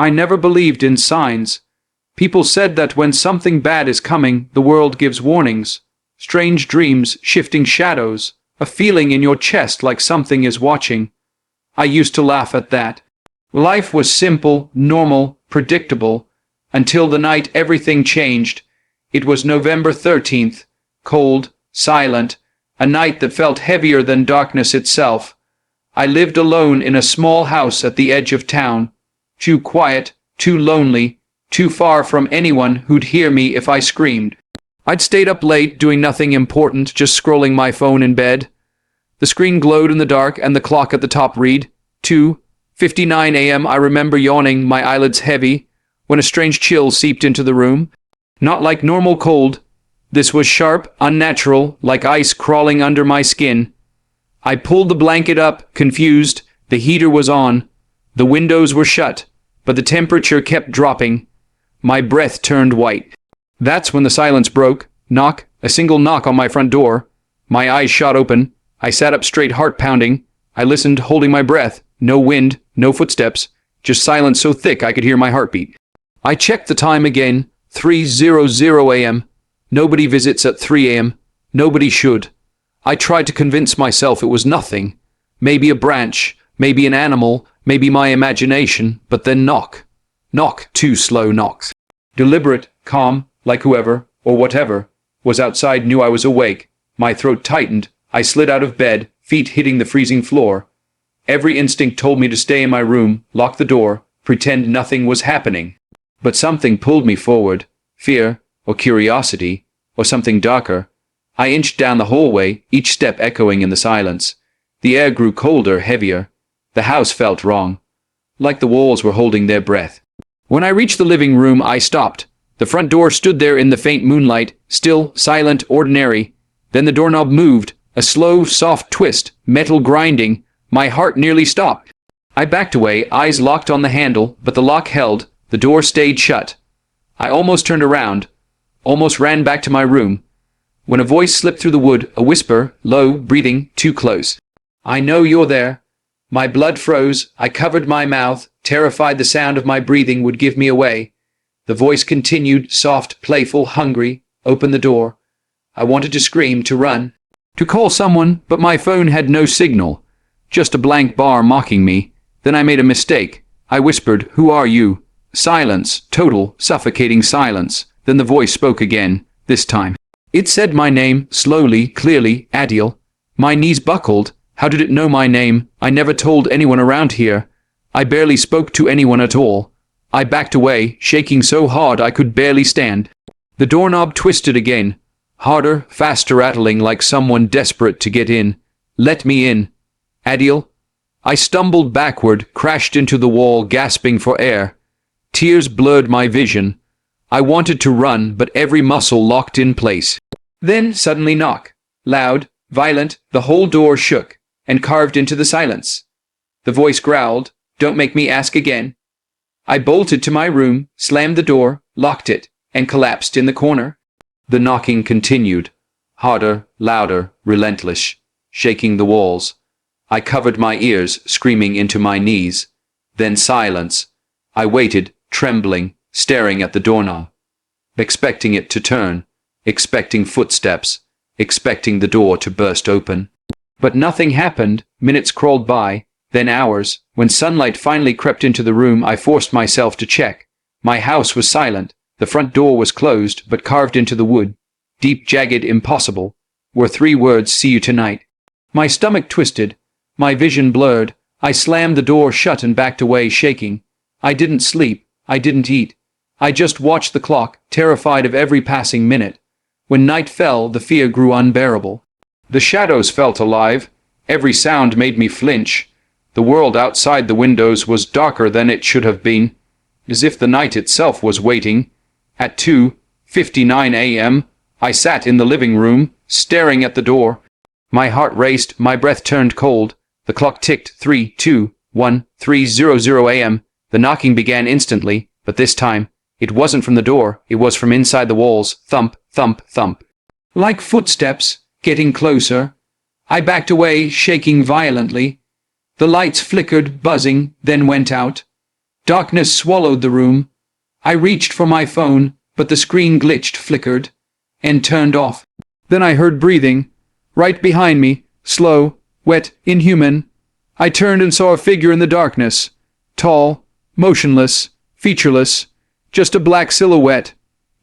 I never believed in signs. People said that when something bad is coming, the world gives warnings. Strange dreams, shifting shadows, a feeling in your chest like something is watching. I used to laugh at that. Life was simple, normal, predictable, until the night everything changed. It was November 13th, cold, silent, a night that felt heavier than darkness itself. I lived alone in a small house at the edge of town, too quiet, too lonely, too far from anyone who'd hear me if I screamed. I'd stayed up late doing nothing important, just scrolling my phone in bed. The screen glowed in the dark and the clock at the top read 2:59 a.m. I remember yawning, my eyelids heavy, when a strange chill seeped into the room. Not like normal cold. This was sharp, unnatural, like ice crawling under my skin. I pulled the blanket up, confused. The heater was on. The windows were shut, but the temperature kept dropping. My breath turned white. That's when the silence broke. Knock, a single knock on my front door. My eyes shot open. I sat up straight, heart pounding. I listened, holding my breath. No wind, no footsteps, just silence so thick I could hear my heartbeat. I checked the time again, 3:00 a.m. Nobody visits at 3 a.m. Nobody should. I tried to convince myself it was nothing. Maybe a branch, maybe an animal, maybe my imagination, but then knock. Knock, 2 slow knocks. Deliberate, calm, like whoever, or whatever, was outside knew I was awake. My throat tightened. I slid out of bed, feet hitting the freezing floor. Every instinct told me to stay in my room, lock the door, pretend nothing was happening. But something pulled me forward. Fear, or curiosity, or something darker. I inched down the hallway, each step echoing in the silence. The air grew colder, heavier. The house felt wrong, like the walls were holding their breath. When I reached the living room, I stopped. The front door stood there in the faint moonlight, still, silent, ordinary. Then the doorknob moved, a slow, soft twist, metal grinding. My heart nearly stopped. I backed away, eyes locked on the handle, but the lock held. The door stayed shut. I almost turned around, almost ran back to my room, when a voice slipped through the wood, a whisper, low, breathing, too close. I know you're there. My blood froze. I covered my mouth, terrified the sound of my breathing would give me away. The voice continued, soft, playful, hungry. Open the door. I wanted to scream, to run, to call someone, but my phone had no signal. Just a blank bar mocking me. Then I made a mistake. I whispered, "Who are you?" Silence, total, suffocating silence. Then the voice spoke again, this time. It said my name, slowly, clearly, Adeel. My knees buckled. How did it know my name? I never told anyone around here. I barely spoke to anyone at all. I backed away, shaking so hard I could barely stand. The doorknob twisted again. Harder, faster, rattling like someone desperate to get in. Let me in. Adeel? I stumbled backward, crashed into the wall, gasping for air. Tears blurred my vision. I wanted to run, but every muscle locked in place. Then suddenly knock. Loud, violent, the whole door shook and carved into the silence. The voice growled, "Don't make me ask again." I bolted to my room, slammed the door, locked it, and collapsed in the corner. The knocking continued, harder, louder, relentless, shaking the walls. I covered my ears, screaming into my knees. Then silence. I waited, trembling, staring at the doorknob, expecting it to turn, expecting footsteps, expecting the door to burst open. But nothing happened. Minutes crawled by, then hours. When sunlight finally crept into the room, I forced myself to check. My house was silent. The front door was closed, but carved into the wood, deep, jagged, impossible, were 3 words, "See you tonight." My stomach twisted. My vision blurred. I slammed the door shut and backed away, shaking. I didn't sleep. I didn't eat. I just watched the clock, terrified of every passing minute. When night fell, the fear grew unbearable. The shadows felt alive. Every sound made me flinch. The world outside the windows was darker than it should have been, as if the night itself was waiting. At 2:59 a.m., I sat in the living room, staring at the door. My heart raced, my breath turned cold. The clock ticked, 3:00 a.m. The knocking began instantly, but this time, it wasn't from the door, it was from inside the walls. Thump, thump, thump. Like footsteps, getting closer. I backed away, shaking violently. The lights flickered, buzzing, then went out. Darkness swallowed the room. I reached for my phone, but the screen glitched, flickered, and turned off. Then I heard breathing, right behind me, slow, wet, inhuman. I turned and saw a figure in the darkness, tall, motionless, featureless, just a black silhouette,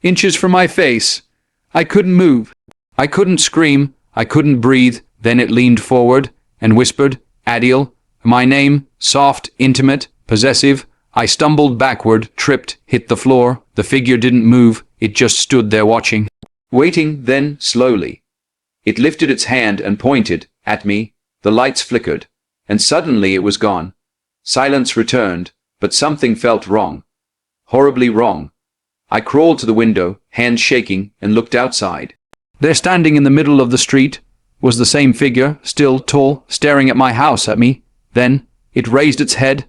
inches from my face. I couldn't move. I couldn't scream. I couldn't breathe. Then it leaned forward and whispered, "Adeel." My name, soft, intimate, possessive. I stumbled backward, tripped, hit the floor. The figure didn't move. It just stood there watching. Waiting, then, slowly. It lifted its hand and pointed at me. The lights flickered, and suddenly it was gone. Silence returned, but something felt wrong. Horribly wrong. I crawled to the window, hands shaking, and looked outside. There, standing in the middle of the street, was the same figure, still tall, staring at my house, at me. Then it raised its head,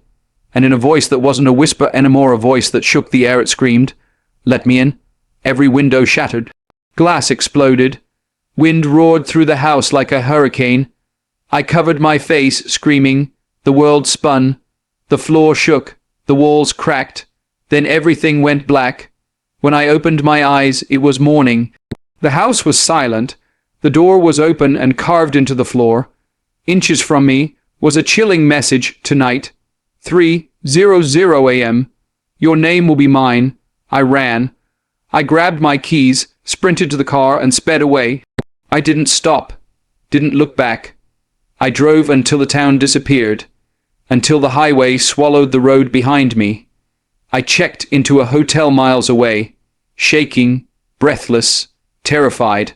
and in a voice that wasn't a whisper anymore, a voice that shook the air, it screamed, "Let me in." Every window shattered. Glass exploded. Wind roared through the house like a hurricane. I covered my face, screaming. The world spun. The floor shook. The walls cracked. Then everything went black. When I opened my eyes, it was morning. The house was silent. The door was open and carved into the floor. Inches from me was a chilling message: "Tonight, 3:00 a.m. Your name will be mine." I ran. I grabbed my keys, sprinted to the car, and sped away. I didn't stop, didn't look back. I drove until the town disappeared, until the highway swallowed the road behind me. I checked into a hotel miles away, shaking, breathless, terrified.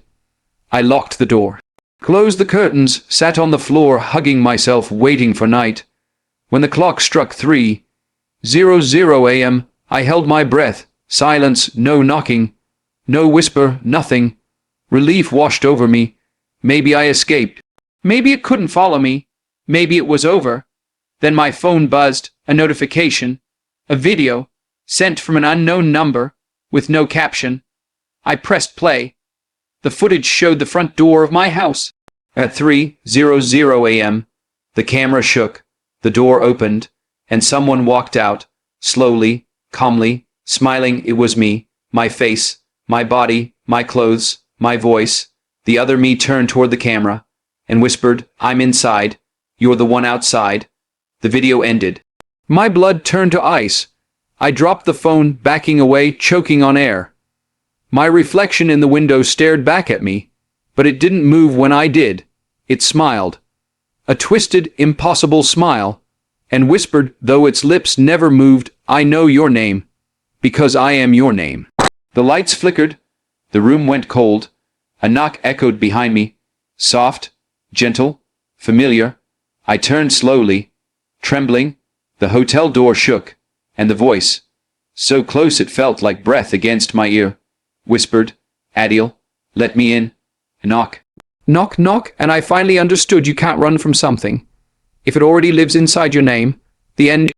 I locked the door, closed the curtains, sat on the floor, hugging myself, waiting for night. When the clock struck 3:00 a.m., I held my breath. Silence, no knocking, no whisper, nothing. Relief washed over me. Maybe I escaped. Maybe it couldn't follow me. Maybe it was over. Then my phone buzzed, a notification, a video, sent from an unknown number, with no caption. I pressed play. The footage showed the front door of my house. At 3:00 a.m., the camera shook, the door opened, and someone walked out, slowly, calmly, smiling. It was me, my face, my body, my clothes, my voice. The other me turned toward the camera and whispered, "I'm inside. You're the one outside." The video ended. My blood turned to ice. I dropped the phone, backing away, choking on air. My reflection in the window stared back at me, but it didn't move when I did. It smiled. A twisted, impossible smile, and whispered, though its lips never moved, "I know your name, because I am your name." The lights flickered. The room went cold. A knock echoed behind me. Soft, gentle, familiar. I turned slowly, trembling. The hotel door shook, and the voice, so close it felt like breath against my ear, whispered, "Adeel, let me in." Knock. Knock, knock, and I finally understood you can't run from something. If it already lives inside your name, the end